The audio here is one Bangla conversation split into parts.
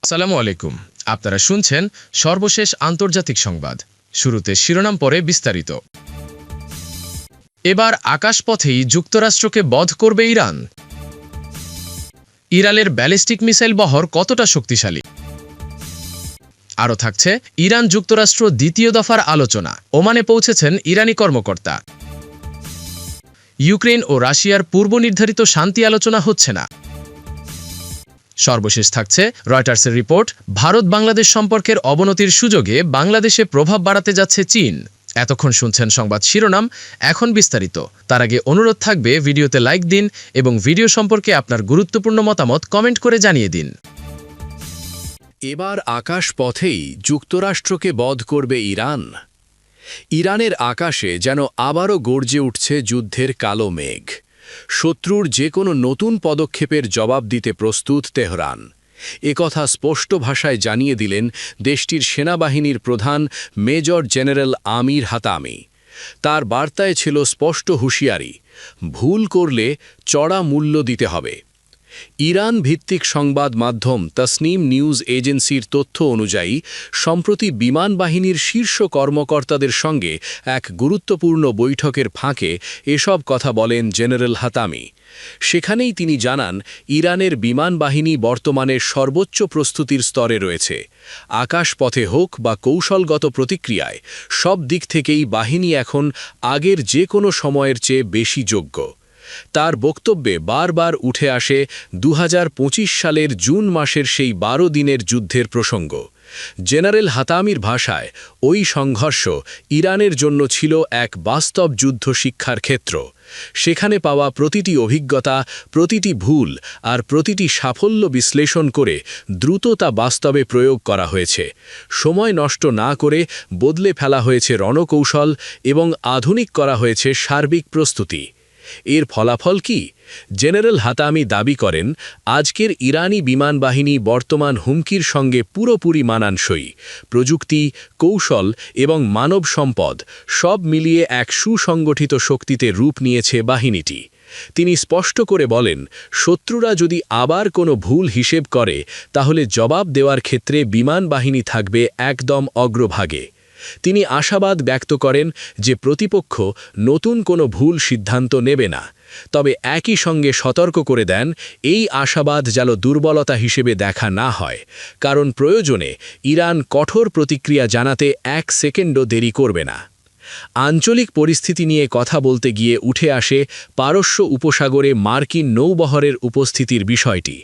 আসসালামু আলাইকুম। আপনারা শুনছেন সর্বশেষ আন্তর্জাতিক সংবাদ। শুরুতে শিরোনাম পরে বিস্তারিত। এবার আকাশপথেই যুক্তরাষ্ট্রকে বধ করবে ইরান। ইরানের ব্যালিস্টিক মিসাইল বহর কতটা শক্তিশালী? আরও থাকছে ইরান যুক্তরাষ্ট্র দ্বিতীয় দফার আলোচনা, ওমানে পৌঁছেছেন ইরানি কর্মকর্তা। ইউক্রেন ও রাশিয়ার পূর্বনির্ধারিত শান্তি আলোচনা হচ্ছে না। সর্বশেষ থাকছে রয়টার্সের রিপোর্ট, ভারত বাংলাদেশ সম্পর্কের অবনতির সুযোগে বাংলাদেশে প্রভাব বাড়াতে যাচ্ছে চীন। এতক্ষণ শুনছেন সংবাদ শিরোনাম, এখন বিস্তারিত। তার আগে অনুরোধ থাকবে ভিডিওতে লাইক দিন এবং ভিডিও সম্পর্কে আপনার গুরুত্বপূর্ণ মতামত কমেন্ট করে জানিয়ে দিন। এবার আকাশপথেই যুক্তরাষ্ট্রকে বধ করবে ইরান। ইরানের আকাশে যেন আবারও গর্জে উঠছে যুদ্ধের কালো মেঘ। শত্রুর যে কোনো নতুন পদক্ষেপের জবাব দিতে প্রস্তুত তেহরান। একথা স্পষ্ট ভাষায় জানিয়ে দিলেন দেশটির সেনাবাহিনীর প্রধান মেজর জেনারেল আমির হাতামি। তার বার্তায় ছিল স্পষ্ট হুঁশিয়ারি, ভুল করলে চড়া মূল্য দিতে হবে। ইরান ভিত্তিক সংবাদ মাধ্যম তসনিম নিউজ এজেন্সির তথ্য অনুযায়ী সম্প্রতি বিমান বাহিনীর শীর্ষ কর্মকর্তাদের সঙ্গে এক গুরুত্বপূর্ণ বৈঠকের ফাঁকে এসব কথা বলেন জেনারেল হাতামি। সেখানেই তিনি জানান, ইরানের বিমান বাহিনী বর্তমানে সর্বোচ্চ প্রস্তুতির স্তরে রয়েছে। আকাশপথে হোক বা কৌশলগত প্রতিক্রিয়ায়, সব দিক থেকেই বাহিনী এখন আগের যে কোনো সময়ের চেয়ে বেশি যোগ্য। তার বক্তব্যে বারবার উঠে আসে 2025 সালের জুন মাসের সেই 12 দিনের যুদ্ধের প্রসঙ্গ। জেনারেল হাতামির ভাষায়, ওই সংঘর্ষ ইরানের জন্য ছিল এক বাস্তব যুদ্ধ শিক্ষার ক্ষেত্র। সেখানে পাওয়া প্রতিটি অভিজ্ঞতা, প্রতিটি ভুল আর প্রতিটি সাফল্য বিশ্লেষণ করে দ্রুত তা বাস্তবে প্রয়োগ করা হয়েছে। সময় নষ্ট না করে বদলে ফেলা হয়েছে রণকৌশল এবং আধুনিক করা হয়েছে সার্বিক প্রস্তুতি। এর ফলাফল কি? জেনারেল হাতামি দাবি করেন, আজকের ইরানি বিমান বাহিনী বর্তমান হুমকির সঙ্গে পুরোপুরি মানানসই। প্রযুক্তি, কৌশল এবং মানব সম্পদ সব মিলিয়ে এক সুসংগঠিত শক্তিতে রূপ নিয়েছে বাহিনীটি। তিনি স্পষ্ট করে বলেন, শত্রুরা যদি আবার কোনো ভুল হিসেব করে, তাহলে জবাব দেওয়ার ক্ষেত্রে বিমান বাহিনী থাকবে একদম অগ্রভাগে। তিনি আশাবাদ ব্যক্ত করেন যে প্রতিপক্ষ নতুন কোনো ভুল সিদ্ধান্ত নেবে না। তবে একই সঙ্গে সতর্ক করে দেন, এই আশাবাদ যেন দুর্বলতা হিসেবে দেখা না হয়, কারণ প্রয়োজনে ইরান কঠোর প্রতিক্রিয়া জানাতে 1 সেকেন্ডও দেরি করবে না। আঞ্চলিক পরিস্থিতি নিয়ে কথা বলতে গিয়ে উঠে আসে পারস্য উপসাগরে মার্কিন নৌবহরের উপস্থিতির বিষয়টি।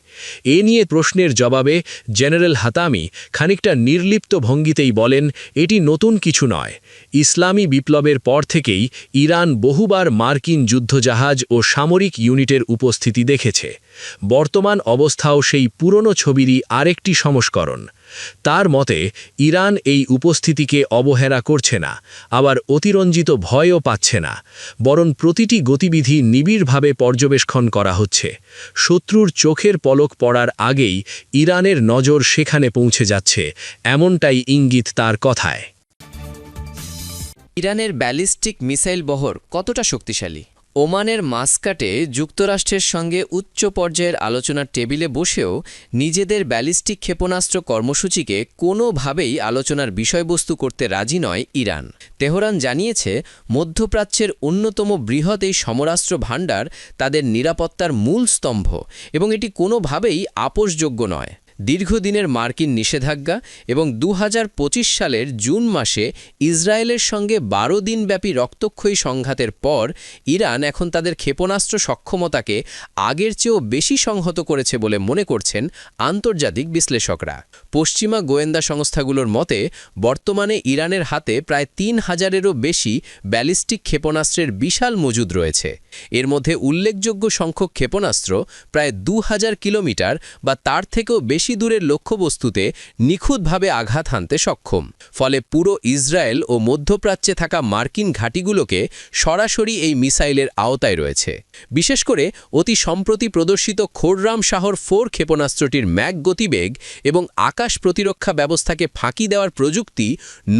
এ নিয়ে প্রশ্নের জবাবে জেনারেল হাতামি খানিকটা নির্লিপ্ত ভঙ্গিতেই বলেন, এটি নতুন কিছু নয়। ইসলামী বিপ্লবের পর থেকেই ইরান বহুবার মার্কিন যুদ্ধজাহাজ ও সামরিক ইউনিটের উপস্থিতি দেখেছে। বর্তমান অবস্থাও সেই পুরনো ছবিরই আরেকটি সংস্করণ। তার মতে, ইরান এই উপস্থিতিকে অবহেলা করছে না, আবার অতিরঞ্জিত ভয়ও পাচ্ছে না, বরং প্রতিটি গতিবিধি নিবিড়ভাবে পর্যবেক্ষণ করা হচ্ছে। শত্রুর চোখের পলক পড়ার আগেই ইরানের নজর সেখানে পৌঁছে যাচ্ছে, এমনটাই ইঙ্গিত তার কথায়। ইরানের ব্যালিস্টিক মিসাইল বহর কতটা শক্তিশালী? ওমানের মাস্কাটে যুক্তরাষ্ট্রের সঙ্গে উচ্চ পর্যায়ের আলোচনার টেবিলে বসেও নিজেদের ব্যালিস্টিক ক্ষেপণাস্ত্র কর্মসূচিকে কোনোভাবেই আলোচনার বিষয়বস্তু করতে রাজি নয় ইরান। তেহরান জানিয়েছে, মধ্যপ্রাচ্যের অন্যতম বৃহৎ এই সমরাস্ত্র ভাণ্ডার তাদের নিরাপত্তার মূল স্তম্ভ এবং এটি কোনোভাবেই আপোষযোগ্য নয়। দীর্ঘদিনের মার্কিন নিষেধাজ্ঞা এবং 2025 সালের জুন মাসে ইসরায়েলের সঙ্গে 12 দিনব্যাপী রক্তক্ষয়ী সংঘাতের পর ইরান এখন তাদের ক্ষেপণাস্ত্র সক্ষমতাকে আগের চেয়েও বেশি সংহত করেছে বলে মনে করছেন আন্তর্জাতিক বিশ্লেষকরা। পশ্চিমা গোয়েন্দা সংস্থাগুলোর মতে, বর্তমানে ইরানের হাতে প্রায় 3000-এরও বেশি ব্যালিস্টিক ক্ষেপণাস্ত্রের বিশাল মজুদ রয়েছে। এর মধ্যে উল্লেখযোগ্য সংখ্যক ক্ষেপণাস্ত্র প্রায় 2000 কিলোমিটার বা তার থেকেও বেশি দূরের লক্ষ্যবস্তুতে নিখুঁতভাবে আঘাত হানতে সক্ষম। ফলে পুরো ইসরায়েল ও মধ্যপ্রাচ্যে থাকা মার্কিন ঘাঁটিগুলোকে সরাসরি এই মিসাইলের আওতায় রয়েছে। বিশেষ করে অতি সম্প্রতি প্রদর্শিত খোররাম শাহর 4 ক্ষেপণাস্ত্রটির ম্যাক গতিবেগ এবং আকাশ প্রতিরক্ষা ব্যবস্থাকে ফাঁকি দেওয়ার প্রযুক্তি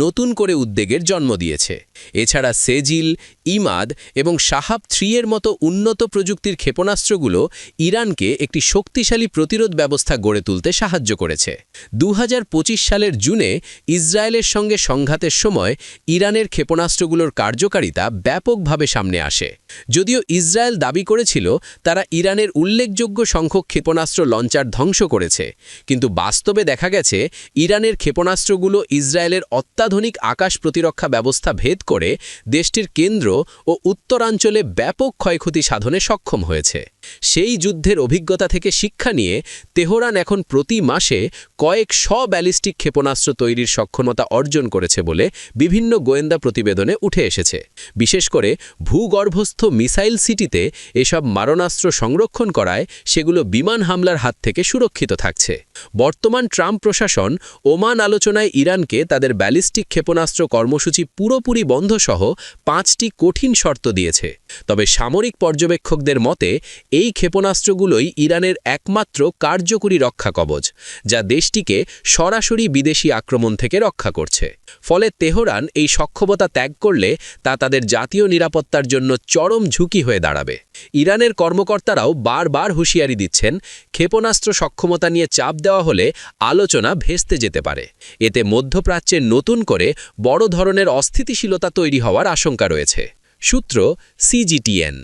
নতুন করে উদ্বেগের জন্ম দিয়েছে। এছাড়া সেজিল, ইমাদ এবং শাহাব 3 এর মতো উন্নত প্রযুক্তির ক্ষেপণাস্ত্রগুলো ইরানকে একটি শক্তিশালী প্রতিরোধ ব্যবস্থা গড়ে তুলতে সাহায্য করেছে। 2025 সালের জুনে ইসরায়েলের সঙ্গে সংঘাতের সময় ইরানের ক্ষেপণাস্ত্রগুলোর কার্যকারিতা ব্যাপকভাবে সামনে আসে। যদিও ইসরায়েল দাবি করেছিল তারা ইরানের উল্লেখযোগ্য সংখ্যক ক্ষেপণাস্ত্র লঞ্চার ধ্বংস করেছে, কিন্তু বাস্তবে দেখা গেছে ইরানের ক্ষেপণাস্ত্রগুলো ইসরায়েলের অত্যাধুনিক আকাশ প্রতিরক্ষা ব্যবস্থা ভেদ করে দেশটির কেন্দ্র ও উত্তরাঞ্চলে ব্যাপক ক্ষয়ক্ষতি সাধনে সক্ষম হয়েছে। সেই যুদ্ধের অভিজ্ঞতা থেকে শিক্ষা নিয়ে তেহরান এখন প্রতি মাসে কয়েক শ ব্যালিস্টিক ক্ষেপণাস্ত্র তৈরির সক্ষমতা অর্জন করেছে বলে বিভিন্ন গোয়েন্দা প্রতিবেদনে উঠে এসেছে। বিশেষ করে ভূগর্ভস্থ মিসাইল সিটিতে এসব মারণাস্ত্র সংরক্ষণ করায় সেগুলো বিমান হামলার হাত থেকে সুরক্ষিত থাকছে। বর্তমান ট্রাম্প প্রশাসন ওমান আলোচনায় ইরানকে তাদের ব্যালিস্টিক ক্ষেপণাস্ত্র কর্মসূচি পুরোপুরি বন্ধসহ 5টি কঠিন শর্ত দিয়েছে। তবে সামরিক পর্যবেক্ষকদের মতে এই ক্ষেপণাস্ত্রগুলোই ইরানের একমাত্র কার্যকরী রক্ষা কবচ, যা দেশটিকে সরাসরি বিদেশি আক্রমণ থেকে রক্ষা করছে। ফলে তেহরান এই সক্ষমতা ত্যাগ করলে তা তাদের জাতীয় নিরাপত্তার জন্য চরম ঝুঁকি হয়ে দাঁড়াবে। ইরানের কর্মকর্তারাও বারবার হুঁশিয়ারি দিচ্ছেন, ক্ষেপণাস্ত্র সক্ষমতা নিয়ে চাপ দেওয়া হলে আলোচনা ভেস্তে যেতে পারে। এতে মধ্যপ্রাচ্যে নতুন করে বড় ধরনের অস্থিতিশীলতা তৈরি হওয়ার আশঙ্কা রয়েছে। সূত্র CGTN।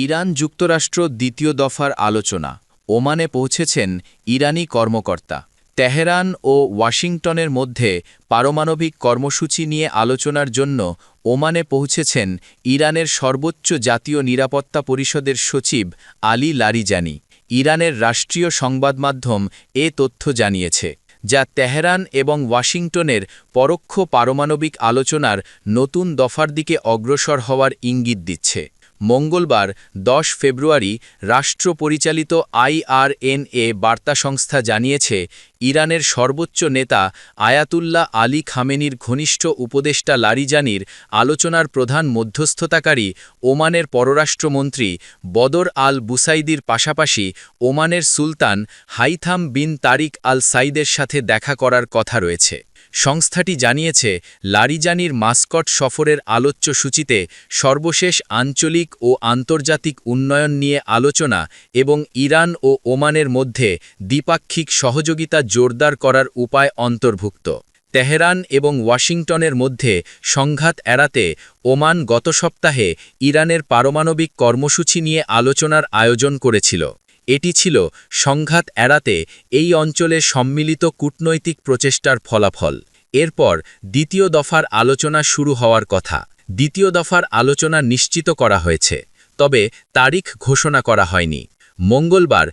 ইরান যুক্তরাষ্ট্র দ্বিতীয় দফার আলোচনা। ওমানে পৌঁছেছেন ইরানি কর্মকর্তা। তেহরান ও ওয়াশিংটনের মধ্যে পারমাণবিক কর্মসূচি নিয়ে আলোচনার জন্য ওমানে পৌঁছেছেন ইরানের সর্বোচ্চ জাতীয় নিরাপত্তা পরিষদের সচিব আলী লারিজানি। ইরানের রাষ্ট্রীয় সংবাদমাধ্যম এ তথ্য জানিয়েছে, যা তেহরান এবং ওয়াশিংটনের পরোক্ষ পারমাণবিক আলোচনার নতুন দফার দিকে অগ্রসর হওয়ার ইঙ্গিত দিচ্ছে। মঙ্গলবার 10 ফেব্রুয়ারি রাষ্ট্র পরিচালিত IRNA বার্তা সংস্থা জানিয়েছে, ইরানের সর্বোচ্চ নেতা আয়াতুল্লাহ আলী খামেনির ঘনিষ্ঠ উপদেষ্টা লারিজানির আলোচনার প্রধান মধ্যস্থতাকারী ওমানের পররাষ্ট্রমন্ত্রী বদর আল বুসাইদির পাশাপাশি ওমানের সুলতান হাইথাম বিন তারিক আল সাইদের সাথে দেখা করার কথা রয়েছে। সংস্থাটি জানিয়েছে, লারিজানির মাস্কট সফরের আলোচ্য সূচিতে সর্বশেষ আঞ্চলিক ও আন্তর্জাতিক উন্নয়ন নিয়ে আলোচনা এবং ইরান ও ওমানের মধ্যে দ্বিপাক্ষিক সহযোগিতা জোরদার করার উপায় অন্তর্ভুক্ত। তেহরান এবং ওয়াশিংটনের মধ্যে সংঘাত এড়াতে ওমান গত সপ্তাহে ইরানের পারমাণবিক কর্মসূচি নিয়ে আলোচনার আয়োজন করেছিল। এটি ছিল সংঘাত এড়াতে এই অঞ্চলে সম্মিলিত কূটনৈতিক প্রচেষ্টার ফলাফল। এরপর দ্বিতীয় দফার আলোচনা শুরু হওয়ার কথা। দ্বিতীয় দফার আলোচনা নিশ্চিত করা হয়েছে, তবে তারিখ ঘোষণা করা হয়নি। মঙ্গলবার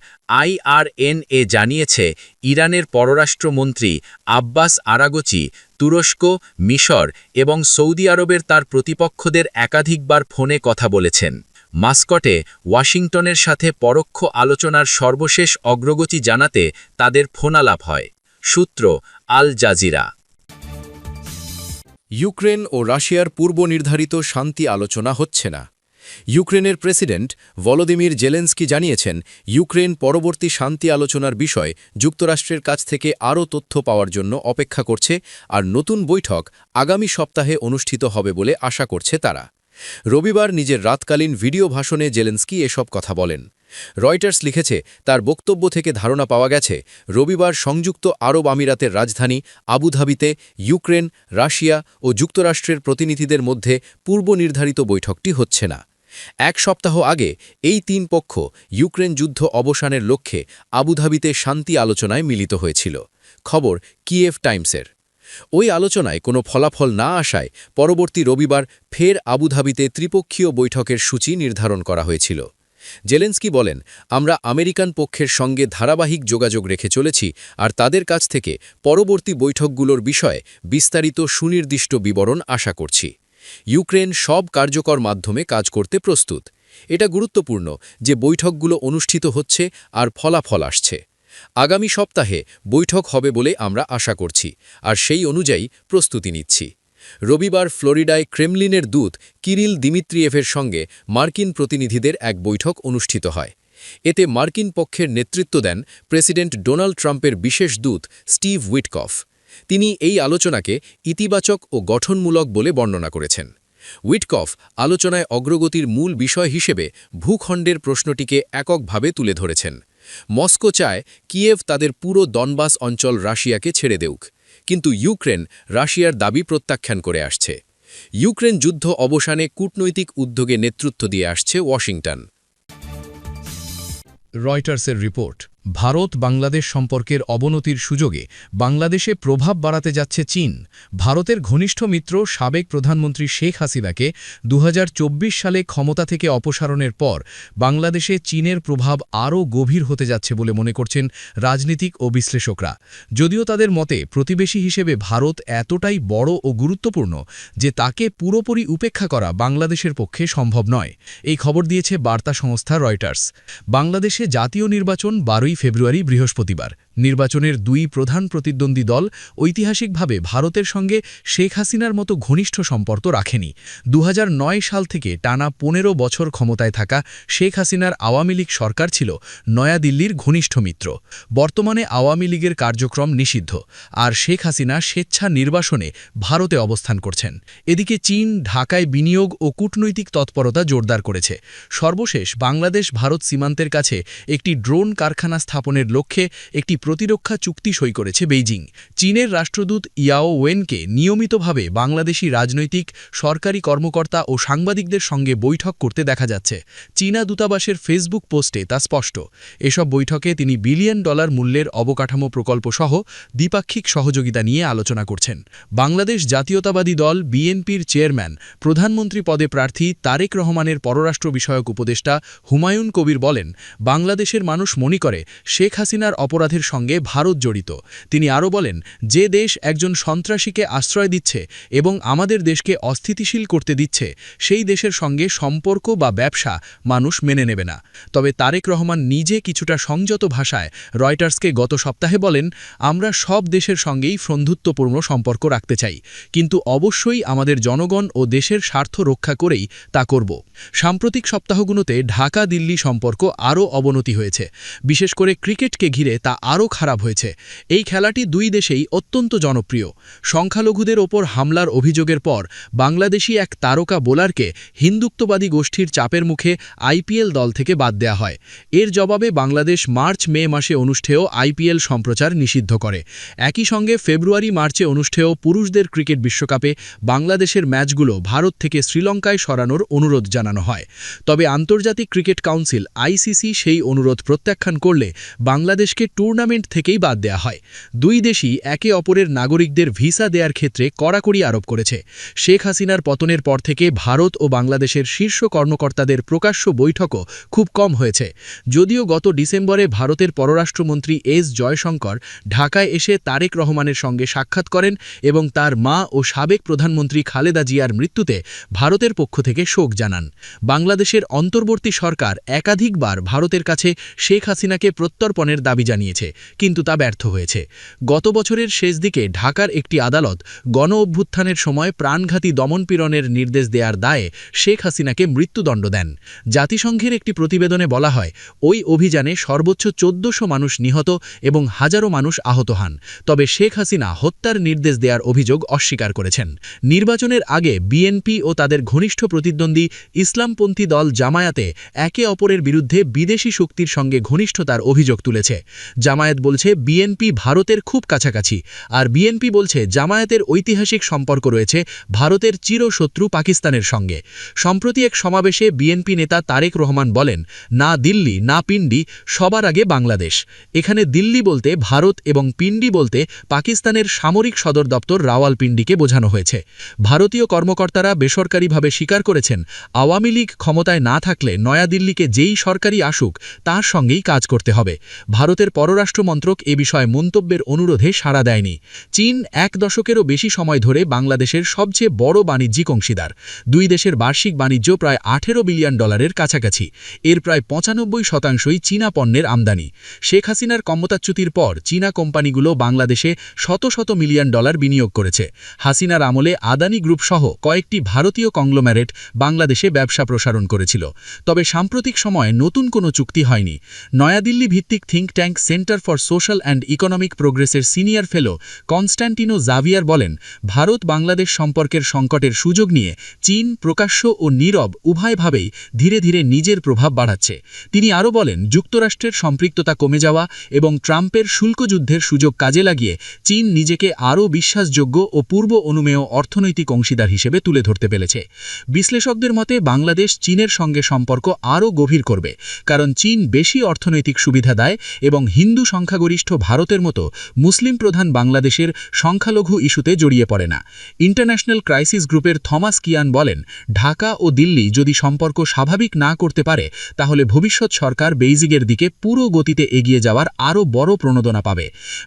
IRNA জানিয়েছে, ইরানের পররাষ্ট্রমন্ত্রী আব্বাস আরাগচি তুরস্ক, মিশর এবং সৌদি আরবের তার প্রতিপক্ষদের একাধিকবার ফোনে কথা বলেছেন। মাস্কটে ওয়াশিংটনের সাথে পরোক্ষ আলোচনার সর্বশেষ অগ্রগতি জানাতে তাদের ফোনালাপ হয়। সূত্র আল জাজিরা। ইউক্রেন ও রাশিয়ার পূর্বনির্ধারিত শান্তি আলোচনা হচ্ছে না। ইউক্রেনের প্রেসিডেন্ট ভলোদিমির জেলেনস্কি জানিয়েছেন, ইউক্রেন পরবর্তী শান্তি আলোচনার বিষয়ে যুক্তরাষ্ট্রের কাছ থেকে আরও তথ্য পাওয়ার জন্য অপেক্ষা করছে, আর নতুন বৈঠক আগামী সপ্তাহে অনুষ্ঠিত হবে বলে আশা করছে তারা। রবিবার নিজের রাতকালীন ভিডিও ভাষণে জেলেনস্কি এসব কথা বলেন। রয়টার্স লিখেছে, তার বক্তব্য থেকে ধারণা পাওয়া গেছে, রবিবার সংযুক্ত আরব আমিরাতের রাজধানী আবুধাবিতে ইউক্রেন, রাশিয়া ও যুক্তরাষ্ট্রের প্রতিনিধিদের মধ্যে পূর্বনির্ধারিত বৈঠকটি হচ্ছে না। এক সপ্তাহ আগে এই তিন পক্ষ ইউক্রেন যুদ্ধ অবসানের লক্ষ্যে আবুধাবিতে শান্তি আলোচনায় মিলিত হয়েছিল। খবর কিয়েভ টাইমসের। ওই আলোচনায় কোনো ফলাফল না আসায় পরবর্তী রবিবার ফের আবুধাবিতে ত্রিপক্ষীয় বৈঠকের সূচি নির্ধারণ করা হয়েছিল। জেলেনস্কি বলেন, আমরা আমেরিকান পক্ষের সঙ্গে ধারাবাহিক যোগাযোগ রেখে চলেছি, আর তাদের কাছ থেকে পরবর্তী বৈঠকগুলোর বিষয়ে বিস্তারিত সুনির্দিষ্ট বিবরণ আশা করছি। ইউক্রেন সব কার্যকর মাধ্যমে কাজ করতে প্রস্তুত। এটা গুরুত্বপূর্ণ যে বৈঠকগুলো অনুষ্ঠিত হচ্ছে আর ফলাফল আসছে। আগামী সপ্তাহে বৈঠক হবে বলে আমরা আশা করছি, আর সেই অনুযায়ী প্রস্তুতি নিচ্ছি। রবিবার ফ্লোরিডায় ক্রেমলিনের দূত কিরিল দিমিত্রিয়েভের সঙ্গে মার্কিন প্রতিনিধিদের এক বৈঠক অনুষ্ঠিত হয়। এতে মার্কিন পক্ষের নেতৃত্ব দেন প্রেসিডেন্ট ডোনাল্ড ট্রাম্পের বিশেষ দূত স্টিভ উইটকফ। তিনি এই আলোচনাকে ইতিবাচক ও গঠনমূলক বলে বর্ণনা করেছেন। উইটকফ আলোচনায় অগ্রগতির মূল বিষয় হিসেবে ভূখণ্ডের প্রশ্নটিকে এককভাবে তুলে ধরেছেন। মস্কো চায় কিয়েভ তাদের পুরো দনবাস অঞ্চল রাশিয়াকে ছেড়ে দেউক, কিন্তু ইউক্রেন রাশিয়ার দাবি প্রত্যাখ্যান করে আসছে। ইউক্রেন যুদ্ধ অবসানে কূটনৈতিক উদ্যোগে নেতৃত্ব দিয়ে আসছে ওয়াশিংটন। রয়টার্সের রিপোর্ট, ভারত বাংলাদেশ সম্পর্কের অবনতির সুযোগে বাংলাদেশে প্রভাব বাড়াতে যাচ্ছে চীন। ভারতের ঘনিষ্ঠ মিত্র সাবেক প্রধানমন্ত্রী শেখ হাসিনাকে ২০২৪ সালে ক্ষমতা থেকে অপসারণের পর বাংলাদেশে চীনের প্রভাব আরও গভীর হতে যাচ্ছে বলে মনে করছেন রাজনীতিক ও বিশ্লেষকরা। যদিও তাদের মতে প্রতিবেশী হিসেবে ভারত এতটাই বড় ও গুরুত্বপূর্ণ যে তাকে পুরোপুরি উপেক্ষা করা বাংলাদেশের পক্ষে সম্ভব নয়। এই খবর দিয়েছে বার্তা সংস্থা রয়টার্স। বাংলাদেশে জাতীয় নির্বাচন ১২ ফেব্রুয়ারি বৃহস্পতিবার। নির্বাচনের দুই প্রধান প্রতিদ্বন্দ্বী দল ঐতিহাসিকভাবে ভারতের সঙ্গে শেখ হাসিনার মতো ঘনিষ্ঠ সম্পর্ক রাখেনি। ২০০৯ সাল থেকে টানা ১৫ বছর ক্ষমতায় থাকা শেখ হাসিনার আওয়ামী লীগ সরকার ছিল নয়াদিল্লির ঘনিষ্ঠ মিত্র। বর্তমানে আওয়ামী লীগের কার্যক্রম নিষিদ্ধ, আর শেখ হাসিনা স্বেচ্ছা নির্বাসনে ভারতে অবস্থান করছেন। এদিকে চীন ঢাকায় বিনিয়োগ ও কূটনৈতিক তৎপরতা জোরদার করেছে। সর্বশেষ বাংলাদেশ ভারত সীমান্তের কাছে একটি ড্রোন কারখানা স্থাপনের লক্ষ্যে একটি প্রতিরক্ষা চুক্তি সই করেছে বেইজিং। চীনের রাষ্ট্রদূত ইয়াও ওয়েনকে নিয়মিতভাবে বাংলাদেশি রাজনৈতিক, সরকারি কর্মকর্তা ও সাংবাদিকদের সঙ্গে বৈঠক করতে দেখা যাচ্ছে। চীনা দূতাবাসের ফেসবুক পোস্টে তা স্পষ্ট। এসব বৈঠকে তিনি বিলিয়ন ডলার মূল্যের অবকাঠামো প্রকল্প সহ দ্বিপাক্ষিক সহযোগিতা নিয়ে আলোচনা করছেন। বাংলাদেশ জাতীয়তাবাদী দল বিএনপির চেয়ারম্যান, প্রধানমন্ত্রী পদে প্রার্থী তারেক রহমানের পররাষ্ট্র বিষয়ক উপদেষ্টা হুমায়ুন কবির বলেন, বাংলাদেশের মানুষ মনে করে শেখ হাসিনার অপরাধের সঙ্গে ভারত জড়িত। তিনি আরও বলেন, যে দেশ একজন সন্ত্রাসীকে আশ্রয় দিচ্ছে এবং আমাদের দেশকে অস্থিতিশীল করতে দিচ্ছে, সেই দেশের সঙ্গে সম্পর্ক বা ব্যবসা মানুষ মেনে নেবে না। তবে তারেক রহমান নিজে কিছুটা সংযত ভাষায় রয়টার্সকে গত সপ্তাহে বলেন, আমরা সব দেশের সঙ্গেই বন্ধুত্বপূর্ণ সম্পর্ক রাখতে চাই, কিন্তু অবশ্যই আমাদের জনগণ ও দেশের স্বার্থ রক্ষা করেই তা করব। সাম্প্রতিক সপ্তাহগুলোতে ঢাকা দিল্লি সম্পর্ক আরও অবনতি হয়েছে। বিশেষ করে ক্রিকেটকে ঘিরে তা আরও খারাপ হয়েছে। এই খেলাটি দুই দেশেই অত্যন্ত জনপ্রিয়। সংখ্যালঘুদের ওপর হামলার অভিযোগের পর বাংলাদেশি এক তারকা বোলারকে হিন্দুত্ববাদী গোষ্ঠীর চাপের মুখে আইপিএল দল থেকে বাদ দেয়া হয়। এর জবাবে বাংলাদেশ মার্চ-মে মাসে অনুষ্ঠেয় আইপিএল সম্প্রচার নিষিদ্ধ করে। একই সঙ্গে ফেব্রুয়ারি-মার্চে অনুষ্ঠেয় পুরুষদের ক্রিকেট বিশ্বকাপে বাংলাদেশের ম্যাচগুলো ভারত থেকে শ্রীলঙ্কায় সরানোর অনুরোধ জানানো হয়। তবে আন্তর্জাতিক ক্রিকেট কাউন্সিল আইসিসি সেই অনুরোধ প্রত্যাখ্যান করলে বাংলাদেশকে টুর্নামেন্ট থেকেই বাদ দেয়া হয়। দুই দেশই একে অপরের নাগরিকদের ভিসা দেওয়ার ক্ষেত্রে কড়াকড়ি আরোপ করেছে। শেখ হাসিনার পতনের পর থেকে ভারত ও বাংলাদেশের শীর্ষ কর্মকর্তাদের প্রকাশ্য বৈঠকও খুব কম হয়েছে। যদিও গত ডিসেম্বরে ভারতের পররাষ্ট্রমন্ত্রী এস জয়শঙ্কর ঢাকায় এসে তারেক রহমানের সঙ্গে সাক্ষাৎ করেন এবং তার মা ও সাবেক প্রধানমন্ত্রী খালেদা জিয়ার মৃত্যুতে ভারতের পক্ষ থেকে শোক জানান। বাংলাদেশের অন্তর্বর্তী সরকার একাধিকবার ভারতের কাছে শেখ হাসিনাকে প্রত্যর্পণের দাবি জানিয়েছে, কিন্তু তা ব্যর্থ হয়েছে। গত বছরের শেষ দিকে ঢাকার একটি আদালত গণ অভ্যুত্থানের সময় প্রাণঘাতী দমনপীড়নের নির্দেশ দেওয়ার দায়ে শেখ হাসিনাকে মৃত্যুদণ্ড দেন। জাতিসংঘের একটি প্রতিবেদনে বলা হয়, ওই অভিযানে সর্বোচ্চ ১৪০০ মানুষ নিহত এবং হাজারো মানুষ আহত হন। তবে শেখ হাসিনা হত্যার নির্দেশ দেওয়ার অভিযোগ অস্বীকার করেছেন। নির্বাচনের আগে বিএনপি ও তাদের ঘনিষ্ঠ প্রতিদ্বন্দ্বী ইসলামপন্থী দল জামায়াতে একে অপরের বিরুদ্ধে বিদেশি শক্তির সঙ্গে ঘনিষ্ঠতার অভিযোগ তুলেছে। জামায়াত বলছে বিএনপি ভারতের খুব কাছাকাছি, আর বিএনপি বলছে জামায়াতের ঐতিহাসিক সম্পর্ক রয়েছে ভারতের চিরশত্রু পাকিস্তানের সঙ্গে। সম্প্রতি এক সমাবেশে বিএনপি নেতা তারেক রহমান বলেন, না দিল্লি না পিন্ডি, সবার আগে বাংলাদেশ। এখানে দিল্লি বলতে ভারত এবং পিন্ডি বলতে পাকিস্তানের সামরিক সদর দপ্তর রাওয়ালপিন্ডিকে বোঝানো হয়েছে। ভারতীয় কর্মকর্তারা বেসরকারিভাবে স্বীকার করেছেন, আওয়ামী লীগ ক্ষমতায় না থাকলে নয়াদিল্লিকে যেই সরকারি আসুক তার সঙ্গেই কাজ করতে হবে। ভারতের পররাষ্ট্র মন্ত্রক এ বিষয়ে মন্তব্যের অনুরোধে সাড়া দেয়নি। চীন এক দশকেরও বেশি সময় ধরে বাংলাদেশের সবচেয়ে বড় বাণিজ্যিক অংশীদার। দুই দেশের বার্ষিক বাণিজ্য প্রায় ১৮ বিলিয়ন ডলারের কাছাকাছি। এর প্রায় ৯৫% চীনা পণ্যের আমদানি। শেখ হাসিনার ক্ষমতাচ্যুতির পর চীনা কোম্পানিগুলো বাংলাদেশে শত শত মিলিয়ন ডলার বিনিয়োগ করেছে। হাসিনার আমলে আদানি গ্রুপ সহ কয়েকটি ভারতীয় কংগ্লোম্যারেট বাংলাদেশে ব্যবসা প্রসারণ করেছিল, তবে সাম্প্রতিক সময়ে নতুন কোনো চুক্তি হয়নি। নয়াদিল্লি ভিত্তিক think tank centre for social and economic প্রোগ্রেসের সিনিয়র ফেলো কনস্ট্যান্টিনো জাভিয়ার বলেন, ভারত বাংলাদেশ সম্পর্কের সংকটের সুযোগ নিয়ে চীন প্রকাশ্য ও নীরব উভয়ভাবেই ধীরে ধীরে নিজের প্রভাব বাড়াচ্ছে। তিনি আরও বলেন, যুক্তরাষ্ট্রের সম্পৃক্ততা কমে যাওয়া এবং ট্রাম্পের শুল্ক যুদ্ধের সুযোগ কাজে লাগিয়ে চীন নিজেকে আরও বিশ্বাসযোগ্য ও পূর্ব অনুমেয় অর্থনৈতিক অংশীদার হিসেবে তুলে ধরতে পেরেছে। বিশ্লেষকদের মতে বাংলাদেশ চীনের সঙ্গে সম্পর্ক আরও গভীর করবে, কারণ চীন বেশি অর্থনৈতিক সুবিধা দেয় এবং হিন্দু সংখ্যাগরিষ্ঠ ভারতের মতো মুসলিম প্রধান বাংলাদেশের সংখ্যালঘু ইস্যুতে জড়িয়ে পড়ে না। ইন্টারন্যাশনাল ক্রাইসিস গ্রুপের থমাস কিয়ান বলেন, ঢাকা ও দিল্লি যদি সম্পর্ক স্বাভাবিক না করতে পারে তাহলে ভবিষ্যৎ সরকার বেইজিংয়ের দিকে পুরো গতিতে এগিয়ে যাওয়ার আরও বড় প্রণোদনা পাবে।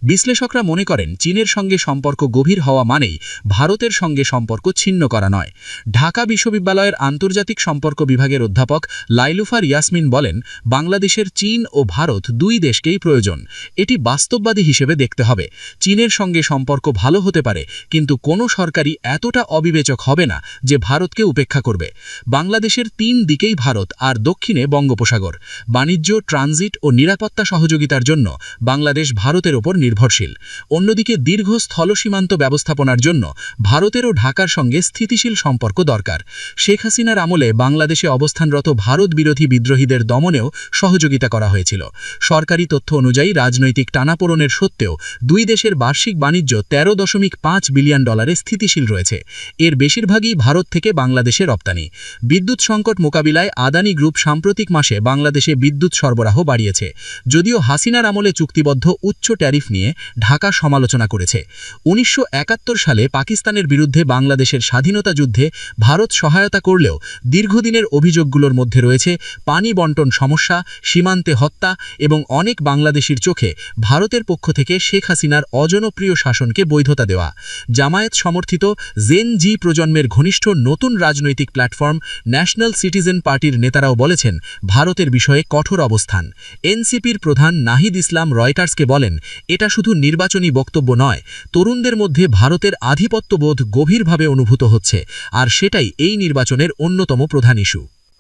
বিশ্লেষকরা মনে করেন, চীনের সঙ্গে সম্পর্ক গভীর হওয়া মানেই ভারতের সঙ্গে সম্পর্ক ছিন্ন করা নয়। ঢাকা বিশ্ববিদ্যালয়ের আন্তর্জাতিক সম্পর্ক বিভাগের অধ্যাপক লাইলুফার ইয়াসমিন বলেন, বাংলাদেশের চীন ও ভারত দুই দেশকেই প্রয়োজন। এটি বাস্তববাদী হিসেবে দেখতে হবে। চীনের সঙ্গে সম্পর্ক ভালো হতে পারে, কিন্তু কোনো সরকারই এতটা অবিবেচক হবে না যে ভারতকে উপেক্ষা করবে। বাংলাদেশের তিন দিকেই ভারত আর দক্ষিণে বঙ্গোপসাগর। বাণিজ্য, ট্রানজিট ও নিরাপত্তা সহযোগিতার জন্য বাংলাদেশ ভারতের ওপর নির্ভরশীল। অন্যদিকে দীর্ঘ স্থলসীমান্ত ব্যবস্থাপনার জন্য ভারতেরও ঢাকার সঙ্গে স্থিতিশীল সম্পর্ক দরকার। শেখ হাসিনার আমলে বাংলাদেশে অবস্থানরত ভারত বিরোধী বিদ্রোহীদের দমনেও সহযোগিতা করা হয়েছিল। সরকারি তথ্য অনুযায়ী রাজনৈতিক টানাপোড়েনের সত্ত্বেও দুই দেশের বার্ষিক বাণিজ্য 13.5 বিলিয়ন ডলারে স্থিতিশীল রয়েছে। এর বেশিরভাগই ভারত থেকে বাংলাদেশে রপ্তানি। বিদ্যুৎ সংকট মোকাবিলায় আদানি গ্রুপ সাম্প্রতিক মাসে বাংলাদেশে বিদ্যুৎ সরবরাহ বাড়িয়েছে। যদিও হাসিনার আমলে চুক্তিবদ্ধ উচ্চ ট্যারিফ নিয়ে ঢাকা সমালোচনা করেছে। 1971 সালে পাকিস্তানের বিরুদ্ধে বাংলাদেশের স্বাধীনতা যুদ্ধে ভারত সহায়তা করলেও দীর্ঘদিনের অভিযোগগুলোর মধ্যে রয়েছে পানি বণ্টন সমস্যা, সীমান্তে হত্যা এবং অনেক বাংলাদেশির চোখে ভারতের পক্ষ থেকে শেখ হাসিনার অজনপ্রিয় শাসনকে বৈধতা দেওয়া। জামায়াত সমর্থিত জেন জি প্রজন্মের ঘনিষ্ঠ নতুন রাজনৈতিক প্ল্যাটফর্ম ন্যাশনাল সিটিজেন পার্টির নেতারাও বলেছেন, ভারতের বিষয়ে কঠোর অবস্থান। এনসিপির প্রধান নাহিদ ইসলাম রয়টার্সকে বলেন, এটা শুধু নির্বাচনী বক্তব্য নয়, তরুণদের মধ্যে ভারতের আধিপত্যবোধ গভীরভাবে অনুভূত হচ্ছে, আর সেটাই এই নির্বাচনের অন্যতম প্রধান ইস্যু।